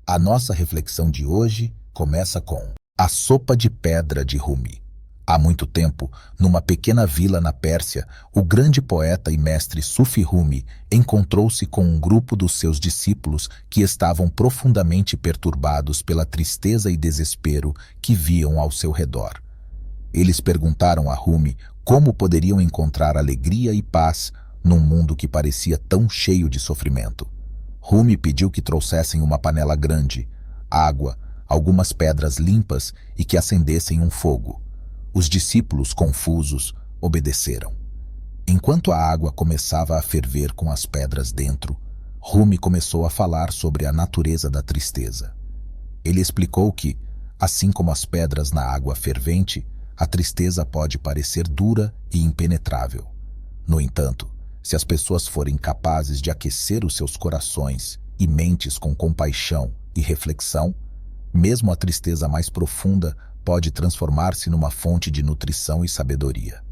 A nossa reflexão de hoje começa com a sopa de pedra de Rumi. Há muito tempo, numa pequena vila na Pérsia, o grande poeta e mestre Sufi Rumi encontrou-se com um grupo dos seus discípulos que estavam profundamente perturbados pela tristeza e desespero que viam ao seu redor. Eles perguntaram a Rumi como poderiam encontrar alegria e paz num mundo que parecia tão cheio de sofrimento. Rumi pediu que trouxessem uma panela grande, água, algumas pedras limpas e que acendessem um fogo. Os discípulos, confusos, obedeceram. Enquanto a água começava a ferver com as pedras dentro, Rumi começou a falar sobre a natureza da tristeza. Ele explicou que, assim como as pedras na água fervente, a tristeza pode parecer dura e impenetrável. No entanto, se as pessoas forem capazes de aquecer os seus corações e mentes com compaixão e reflexão, mesmo a tristeza mais profunda pode transformar-se numa fonte de nutrição e sabedoria.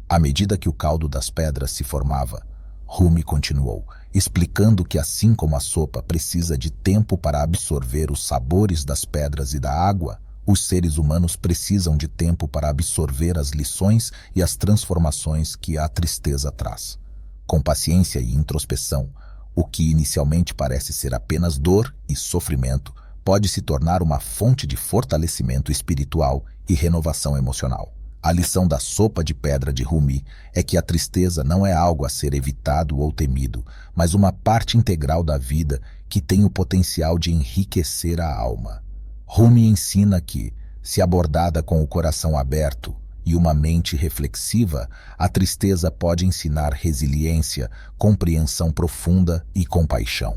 À medida que o caldo das pedras se formava, Rumi continuou, explicando que assim como a sopa precisa de tempo para absorver os sabores das pedras e da água, os seres humanos precisam de tempo para absorver as lições e as transformações que a tristeza traz. Com paciência e introspeção, o que inicialmente parece ser apenas dor e sofrimento pode se tornar uma fonte de fortalecimento espiritual e renovação emocional. A lição da sopa de pedra de Rumi é que a tristeza não é algo a ser evitado ou temido, mas uma parte integral da vida que tem o potencial de enriquecer a alma. Rumi ensina que, se abordada com o coração aberto e uma mente reflexiva, a tristeza pode ensinar resiliência, compreensão profunda e compaixão.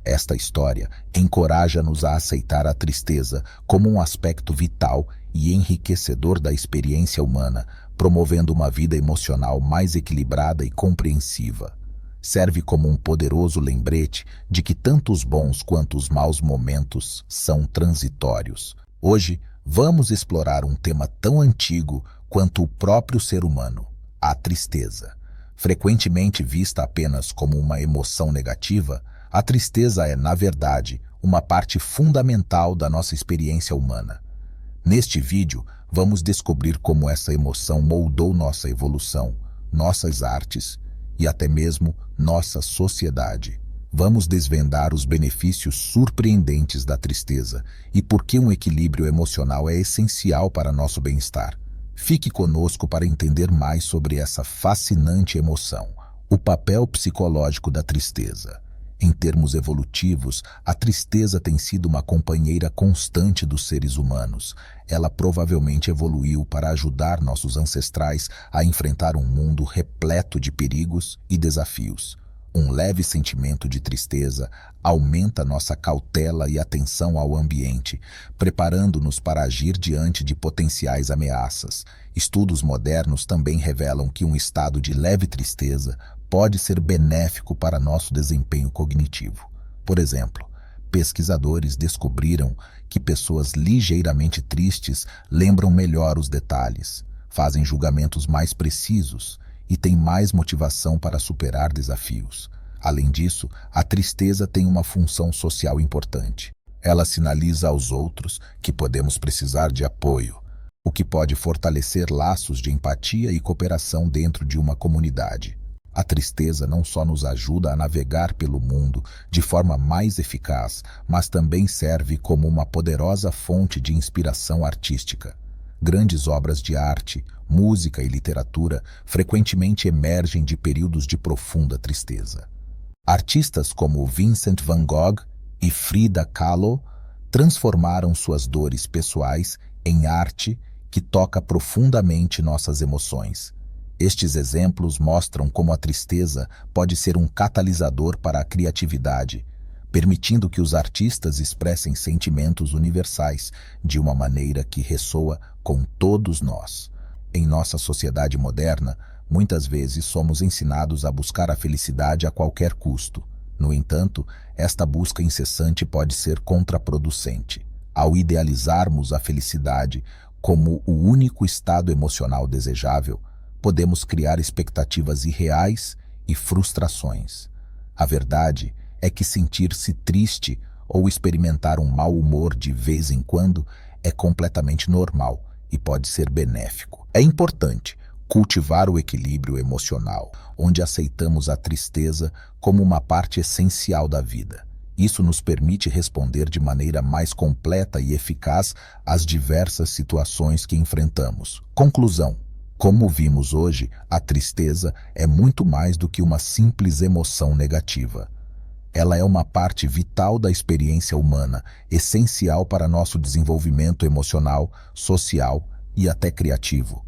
Esta história encoraja-nos a aceitar a tristeza como um aspecto vital e enriquecedor da experiência humana, promovendo uma vida emocional mais equilibrada e compreensiva. Serve como um poderoso lembrete de que tanto os bons quanto os maus momentos são transitórios. Hoje, vamos explorar um tema tão antigo quanto o próprio ser humano, a tristeza. Frequentemente vista apenas como uma emoção negativa, a tristeza é, na verdade, uma parte fundamental da nossa experiência humana. Neste vídeo, vamos descobrir como essa emoção moldou nossa evolução, nossas artes e até mesmo nossa sociedade. Vamos desvendar os benefícios surpreendentes da tristeza e por que um equilíbrio emocional é essencial para nosso bem-estar. Fique conosco para entender mais sobre essa fascinante emoção, o papel psicológico da tristeza. Em termos evolutivos, a tristeza tem sido uma companheira constante dos seres humanos. Ela provavelmente evoluiu para ajudar nossos ancestrais a enfrentar um mundo repleto de perigos e desafios. Um leve sentimento de tristeza aumenta nossa cautela e atenção ao ambiente, preparando-nos para agir diante de potenciais ameaças. Estudos modernos também revelam que um estado de leve tristeza pode ser benéfico para nosso desempenho cognitivo. Por exemplo, pesquisadores descobriram que pessoas ligeiramente tristes lembram melhor os detalhes, fazem julgamentos mais precisos e têm mais motivação para superar desafios. Além disso, a tristeza tem uma função social importante. Ela sinaliza aos outros que podemos precisar de apoio, o que pode fortalecer laços de empatia e cooperação dentro de uma comunidade. A tristeza não só nos ajuda a navegar pelo mundo de forma mais eficaz, mas também serve como uma poderosa fonte de inspiração artística. Grandes obras de arte, música e literatura frequentemente emergem de períodos de profunda tristeza. Artistas como Vincent van Gogh e Frida Kahlo transformaram suas dores pessoais em arte que toca profundamente nossas emoções. Estes exemplos mostram como a tristeza pode ser um catalisador para a criatividade, permitindo que os artistas expressem sentimentos universais de uma maneira que ressoa com todos nós. Em nossa sociedade moderna, muitas vezes somos ensinados a buscar a felicidade a qualquer custo. No entanto, esta busca incessante pode ser contraproducente. Ao idealizarmos a felicidade como o único estado emocional desejável, podemos criar expectativas irreais e frustrações. A verdade é que sentir-se triste ou experimentar um mau humor de vez em quando é completamente normal e pode ser benéfico. É importante cultivar o equilíbrio emocional, onde aceitamos a tristeza como uma parte essencial da vida. Isso nos permite responder de maneira mais completa e eficaz às diversas situações que enfrentamos. Conclusão: como vimos hoje, a tristeza é muito mais do que uma simples emoção negativa. Ela é uma parte vital da experiência humana, essencial para nosso desenvolvimento emocional, social e até criativo.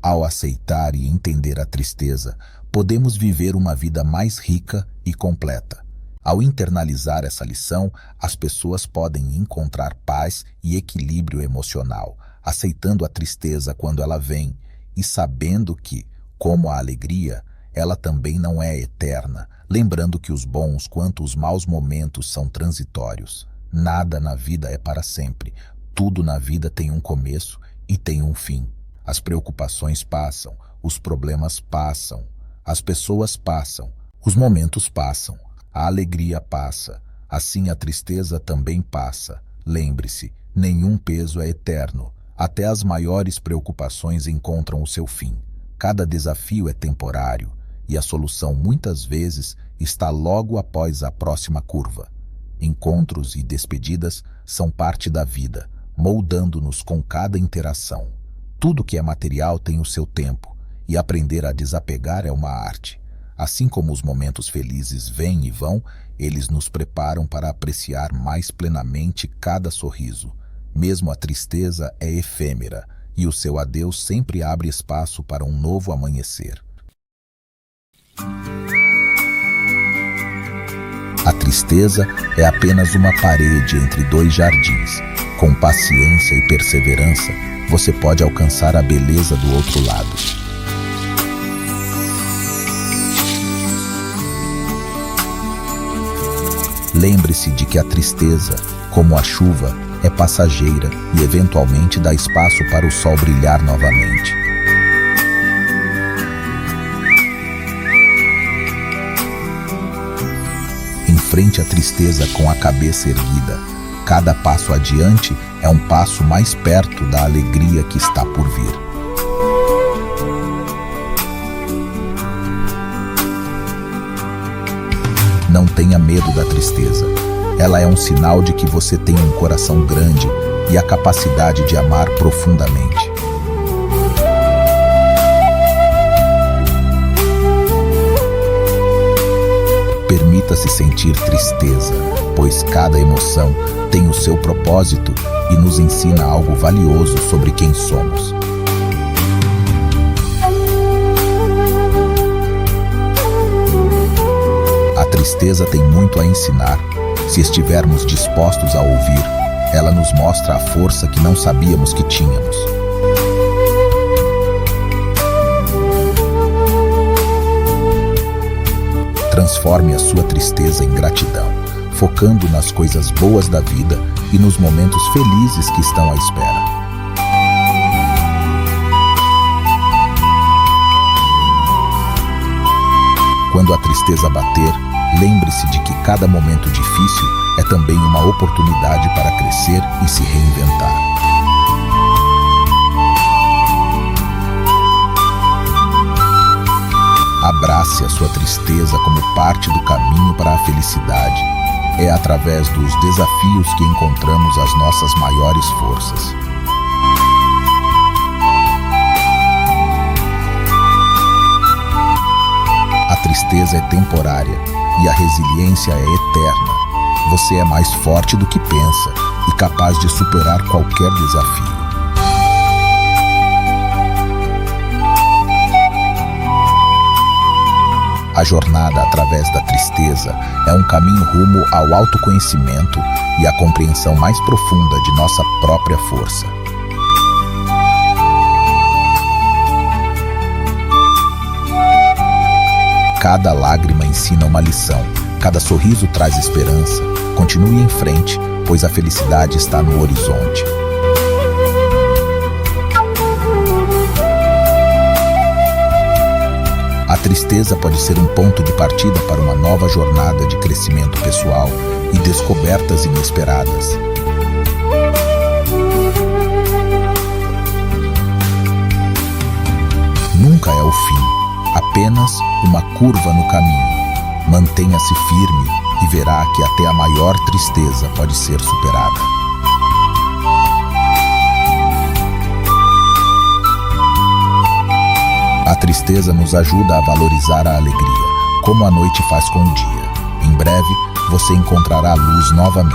Ao aceitar e entender a tristeza, podemos viver uma vida mais rica e completa. Ao internalizar essa lição, as pessoas podem encontrar paz e equilíbrio emocional, aceitando a tristeza quando ela vem e sabendo que, como a alegria, ela também não é eterna, lembrando que os bons quanto os maus momentos são transitórios. Nada na vida é para sempre, tudo na vida tem um começo e tem um fim. As preocupações passam, os problemas passam, as pessoas passam, os momentos passam, a alegria passa, assim a tristeza também passa. Lembre-se, nenhum peso é eterno, até as maiores preocupações encontram o seu fim. Cada desafio é temporário e a solução muitas vezes está logo após a próxima curva. Encontros e despedidas são parte da vida, moldando-nos com cada interação. Tudo que é material tem o seu tempo, e aprender a desapegar é uma arte. Assim como os momentos felizes vêm e vão, eles nos preparam para apreciar mais plenamente cada sorriso. Mesmo a tristeza é efêmera, e o seu adeus sempre abre espaço para um novo amanhecer. A tristeza é apenas uma parede entre dois jardins. Com paciência e perseverança, você pode alcançar a beleza do outro lado. Lembre-se de que a tristeza, como a chuva, é passageira e eventualmente dá espaço para o sol brilhar novamente. Enfrente a tristeza com a cabeça erguida. Cada passo adiante é um passo mais perto da alegria que está por vir. Não tenha medo da tristeza. Ela é um sinal de que você tem um coração grande e a capacidade de amar profundamente. Permita-se sentir tristeza, pois cada emoção tem o seu propósito e nos ensina algo valioso sobre quem somos. A tristeza tem muito a ensinar. Se estivermos dispostos a ouvir, ela nos mostra a força que não sabíamos que tínhamos. Transforme a sua tristeza em gratidão, focando nas coisas boas da vida e nos momentos felizes que estão à espera. Quando a tristeza bater, lembre-se de que cada momento difícil é também uma oportunidade para crescer e se reinventar. Abrace a sua tristeza como parte do caminho para a felicidade. É através dos desafios que encontramos as nossas maiores forças. A tristeza é temporária e a resiliência é eterna. Você é mais forte do que pensa e capaz de superar qualquer desafio. A jornada através da tristeza é um caminho rumo ao autoconhecimento e à compreensão mais profunda de nossa própria força. Cada lágrima ensina uma lição, cada sorriso traz esperança. Continue em frente, pois a felicidade está no horizonte. A tristeza pode ser um ponto de partida para uma nova jornada de crescimento pessoal e descobertas inesperadas. Nunca é o fim, apenas uma curva no caminho. Mantenha-se firme e verá que até a maior tristeza pode ser superada. A tristeza nos ajuda a valorizar a alegria, como a noite faz com o dia. Em breve, você encontrará a luz novamente.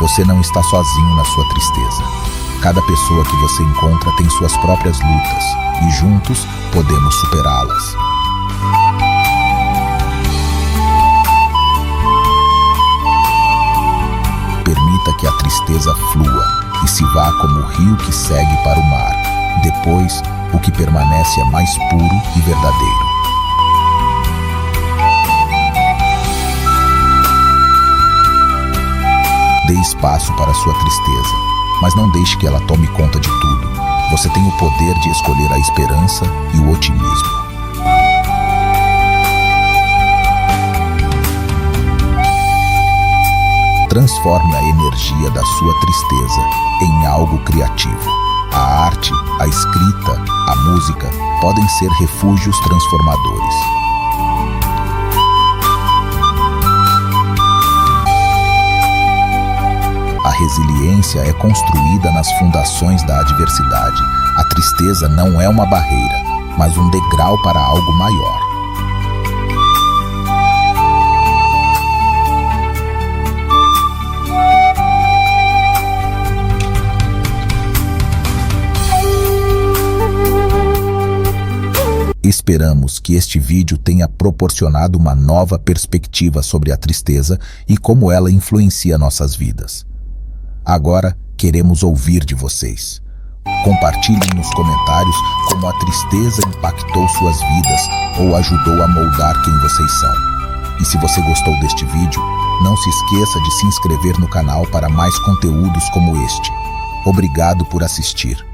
Você não está sozinho na sua tristeza. Cada pessoa que você encontra tem suas próprias lutas, e juntos podemos superá-las. Permita que a tristeza flua e se vá como o rio que segue para o mar. Depois, o que permanece é mais puro e verdadeiro. Dê espaço para a sua tristeza, mas não deixe que ela tome conta de tudo. Você tem o poder de escolher a esperança e o otimismo. Transforme a energia da sua tristeza em algo criativo. A arte, a escrita, a música podem ser refúgios transformadores. A resiliência é construída nas fundações da adversidade. A tristeza não é uma barreira, mas um degrau para algo maior. Esperamos que este vídeo tenha proporcionado uma nova perspectiva sobre a tristeza e como ela influencia nossas vidas. Agora, queremos ouvir de vocês. Compartilhem nos comentários como a tristeza impactou suas vidas ou ajudou a moldar quem vocês são. E se você gostou deste vídeo, não se esqueça de se inscrever no canal para mais conteúdos como este. Obrigado por assistir.